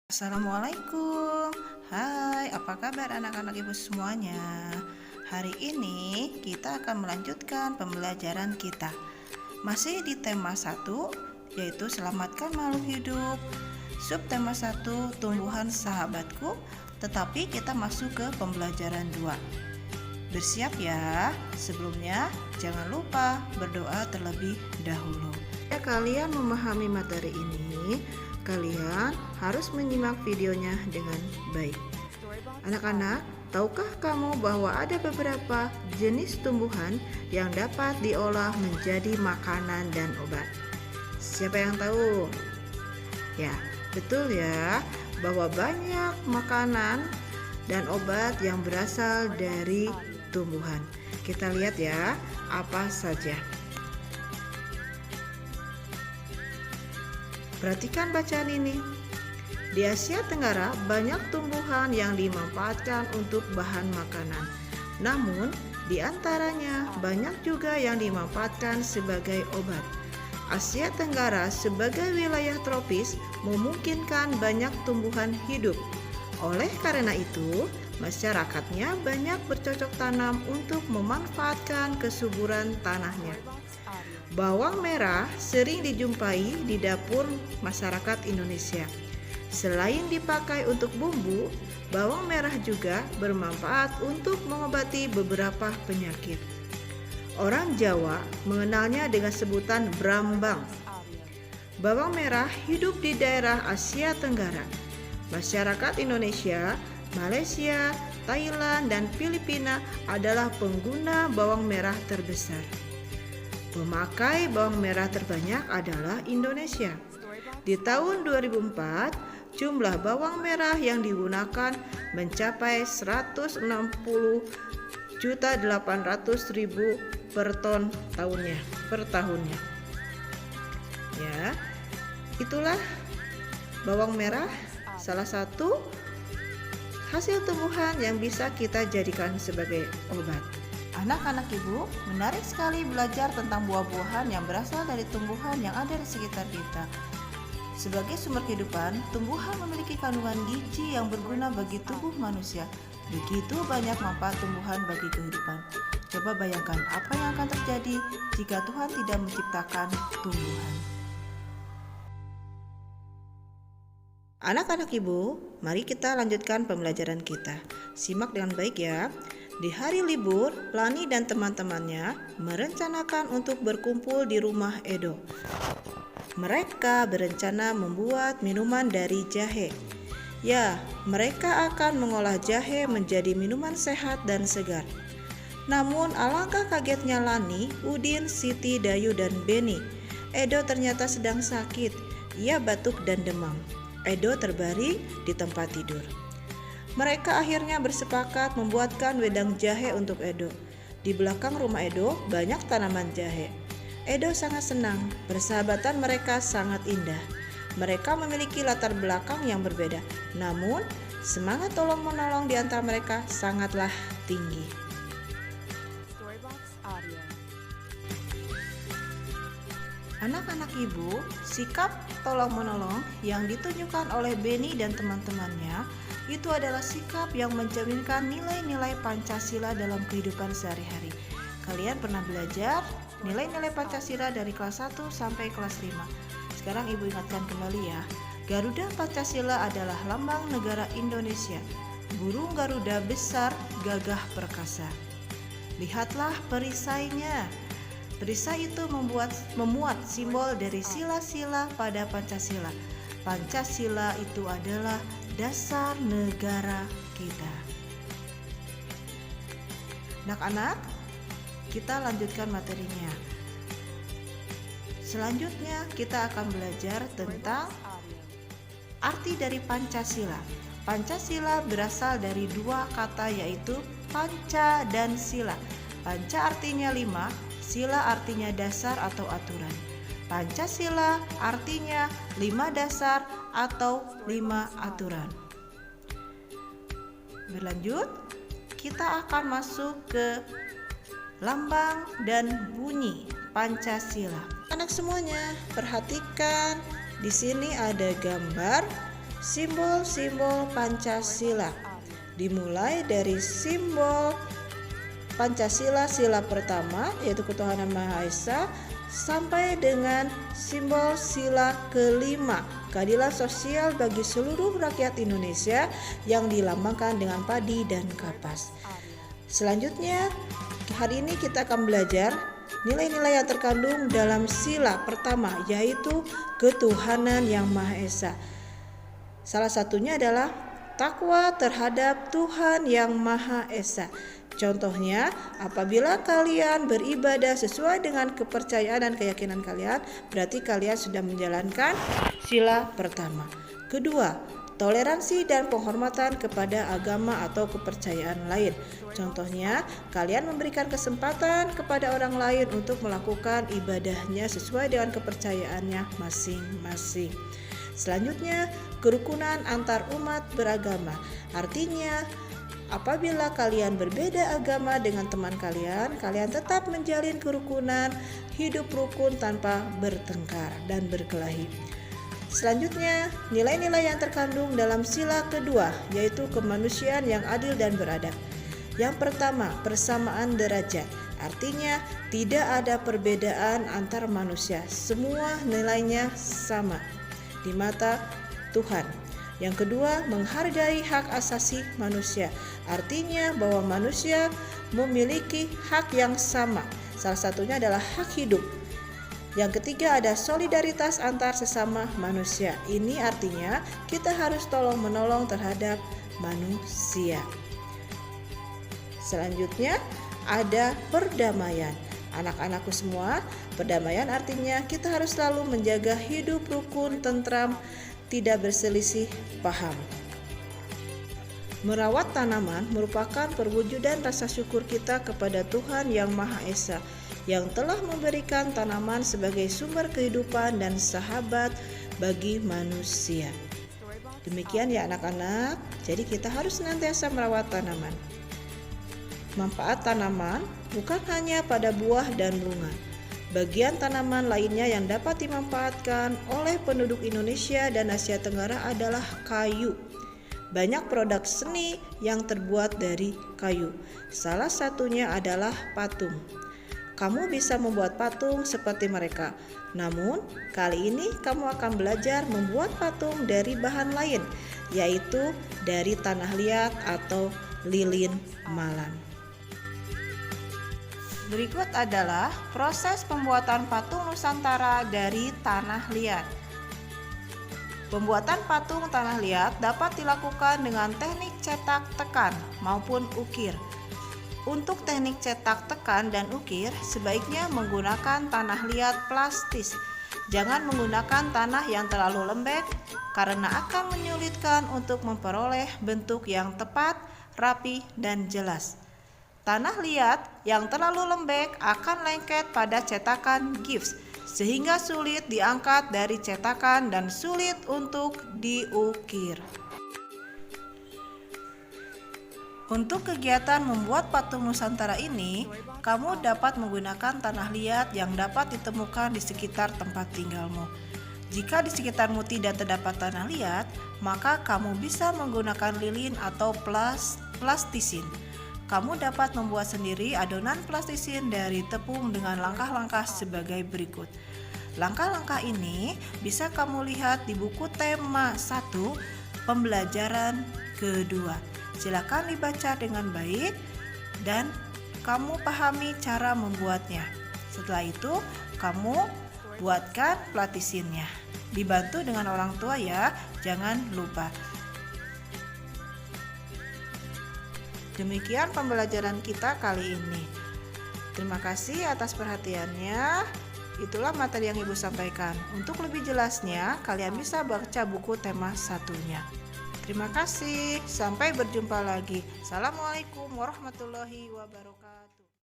Assalamualaikum. Hai, apa kabar anak-anak ibu semuanya? Hari ini kita akan melanjutkan pembelajaran kita. Masih di tema 1, yaitu selamatkan makhluk hidup. Subtema 1, tumbuhan sahabatku. Tetapi kita masuk ke pembelajaran 2. Bersiap ya. Sebelumnya jangan lupa berdoa terlebih dahulu. Kalian memahami materi ini, kalian harus menyimak videonya dengan baik. Anak-anak, tahukah kamu bahwa ada beberapa jenis tumbuhan yang dapat diolah menjadi makanan dan obat? Siapa yang tahu? Ya, betul ya, bahwa banyak makanan dan obat yang berasal dari tumbuhan. Kita lihat ya, apa saja. Perhatikan bacaan ini. Di Asia Tenggara banyak tumbuhan yang dimanfaatkan untuk bahan makanan. Namun, di antaranya banyak juga yang dimanfaatkan sebagai obat. Asia Tenggara sebagai wilayah tropis memungkinkan banyak tumbuhan hidup. Oleh karena itu, masyarakatnya banyak bercocok tanam untuk memanfaatkan kesuburan tanahnya. Bawang merah sering dijumpai di dapur masyarakat Indonesia. Selain dipakai untuk bumbu, bawang merah juga bermanfaat untuk mengobati beberapa penyakit. Orang Jawa mengenalnya dengan sebutan brambang. Bawang merah hidup di daerah Asia Tenggara. Masyarakat Indonesia, Malaysia, Thailand, dan Filipina adalah pengguna bawang merah terbesar. Pemakai bawang merah terbanyak adalah Indonesia. Di tahun 2004, jumlah bawang merah yang digunakan mencapai 160.800.000 per tahunnya. Ya, itulah bawang merah, salah satu hasil tumbuhan yang bisa kita jadikan sebagai obat. Anak-anak ibu, menarik sekali belajar tentang buah-buahan yang berasal dari tumbuhan yang ada di sekitar kita. Sebagai sumber kehidupan, tumbuhan memiliki kandungan gizi yang berguna bagi tubuh manusia. Begitu banyak manfaat tumbuhan bagi kehidupan. Coba bayangkan apa yang akan terjadi jika Tuhan tidak menciptakan tumbuhan. Anak-anak ibu, mari kita lanjutkan pembelajaran kita. Simak dengan baik ya. Di hari libur, Lani dan teman-temannya merencanakan untuk berkumpul di rumah Edo. Mereka berencana membuat minuman dari jahe. Ya, mereka akan mengolah jahe menjadi minuman sehat dan segar. Namun alangkah kagetnya Lani, Udin, Siti, Dayu, dan Beni. Edo ternyata sedang sakit. Ia batuk dan demam. Edo terbaring di tempat tidur. Mereka akhirnya bersepakat membuatkan wedang jahe untuk Edo. Di belakang rumah Edo banyak tanaman jahe. Edo sangat senang, persahabatan mereka sangat indah. Mereka memiliki latar belakang yang berbeda, namun semangat tolong-menolong di antara mereka sangatlah tinggi. Anak-anak ibu, sikap tolong-menolong yang ditunjukkan oleh Beni dan teman-temannya itu adalah sikap yang mencerminkan nilai-nilai Pancasila dalam kehidupan sehari-hari. Kalian pernah belajar nilai-nilai Pancasila dari kelas 1 sampai kelas 5. Sekarang ibu ingatkan kembali ya. Garuda Pancasila adalah lambang negara Indonesia. Burung Garuda besar, gagah perkasa. Lihatlah perisainya. Perisai itu memuat simbol dari sila-sila pada Pancasila. Pancasila itu adalah dasar negara kita. Anak-anak, kita lanjutkan materinya. Selanjutnya kita akan belajar tentang arti dari Pancasila. Pancasila berasal dari dua kata, yaitu panca dan sila. Panca artinya 5, sila artinya dasar atau aturan. Pancasila artinya 5 dasar atau 5 aturan. Berlanjut, kita akan masuk ke lambang dan bunyi Pancasila. Anak semuanya, perhatikan, di sini ada gambar simbol-simbol Pancasila. Dimulai dari simbol Pancasila, sila pertama yaitu ketuhanan Maha Esa, sampai dengan simbol sila kelima, keadilan sosial bagi seluruh rakyat Indonesia yang dilambangkan dengan padi dan kapas. Selanjutnya, hari ini kita akan belajar nilai-nilai yang terkandung dalam sila pertama, yaitu ketuhanan yang Maha Esa. Salah satunya adalah takwa terhadap Tuhan yang Maha Esa. Contohnya, apabila kalian beribadah sesuai dengan kepercayaan dan keyakinan kalian, berarti kalian sudah menjalankan sila pertama. Kedua, toleransi dan penghormatan kepada agama atau kepercayaan lain. Contohnya, kalian memberikan kesempatan kepada orang lain untuk melakukan ibadahnya sesuai dengan kepercayaannya masing-masing. Selanjutnya, kerukunan antar umat beragama. Artinya, apabila kalian berbeda agama dengan teman kalian, kalian tetap menjalin kerukunan, hidup rukun tanpa bertengkar dan berkelahi. Selanjutnya, nilai-nilai yang terkandung dalam sila kedua, yaitu kemanusiaan yang adil dan beradab. Yang pertama, persamaan derajat. Artinya, tidak ada perbedaan antar manusia. Semua nilainya sama di mata Tuhan. Yang kedua, menghargai hak asasi manusia. Artinya bahwa manusia memiliki hak yang sama. Salah satunya adalah hak hidup. Yang ketiga, ada solidaritas antar sesama manusia. Ini artinya kita harus tolong-menolong terhadap manusia. Selanjutnya, ada perdamaian. Anak-anakku semua, perdamaian artinya kita harus selalu menjaga hidup rukun, tentram, tidak berselisih paham. Merawat tanaman merupakan perwujudan rasa syukur kita kepada Tuhan yang Maha Esa, yang telah memberikan tanaman sebagai sumber kehidupan dan sahabat bagi manusia. Demikian ya anak-anak, jadi kita harus senantiasa merawat tanaman. Manfaat tanaman bukan hanya pada buah dan bunga. Bagian tanaman lainnya yang dapat dimanfaatkan oleh penduduk Indonesia dan Asia Tenggara adalah kayu. Banyak produk seni yang terbuat dari kayu. Salah satunya adalah patung. Kamu bisa membuat patung seperti mereka. Namun, kali ini kamu akan belajar membuat patung dari bahan lain, yaitu dari tanah liat atau lilin malam. Berikut adalah proses pembuatan patung Nusantara dari tanah liat. Pembuatan patung tanah liat dapat dilakukan dengan teknik cetak tekan maupun ukir. Untuk teknik cetak tekan dan ukir, sebaiknya menggunakan tanah liat plastis. Jangan menggunakan tanah yang terlalu lembek karena akan menyulitkan untuk memperoleh bentuk yang tepat, rapi, dan jelas. Tanah liat yang terlalu lembek akan lengket pada cetakan gips, sehingga sulit diangkat dari cetakan dan sulit untuk diukir. Untuk kegiatan membuat patung Nusantara ini, kamu dapat menggunakan tanah liat yang dapat ditemukan di sekitar tempat tinggalmu. Jika di sekitarmu tidak terdapat tanah liat, maka kamu bisa menggunakan lilin atau plastisin. Kamu dapat membuat sendiri adonan plastisin dari tepung dengan langkah-langkah sebagai berikut. Langkah-langkah ini bisa kamu lihat di buku tema 1 pembelajaran kedua. Silakan dibaca dengan baik dan kamu pahami cara membuatnya. Setelah itu, kamu buatkan plastisinnya. Dibantu dengan orang tua ya, jangan lupa. Demikian pembelajaran kita kali ini. Terima kasih atas perhatiannya. Itulah materi yang Ibu sampaikan. Untuk lebih jelasnya, kalian bisa baca buku tema 1-nya. Terima kasih. Sampai berjumpa lagi. Assalamualaikum warahmatullahi wabarakatuh.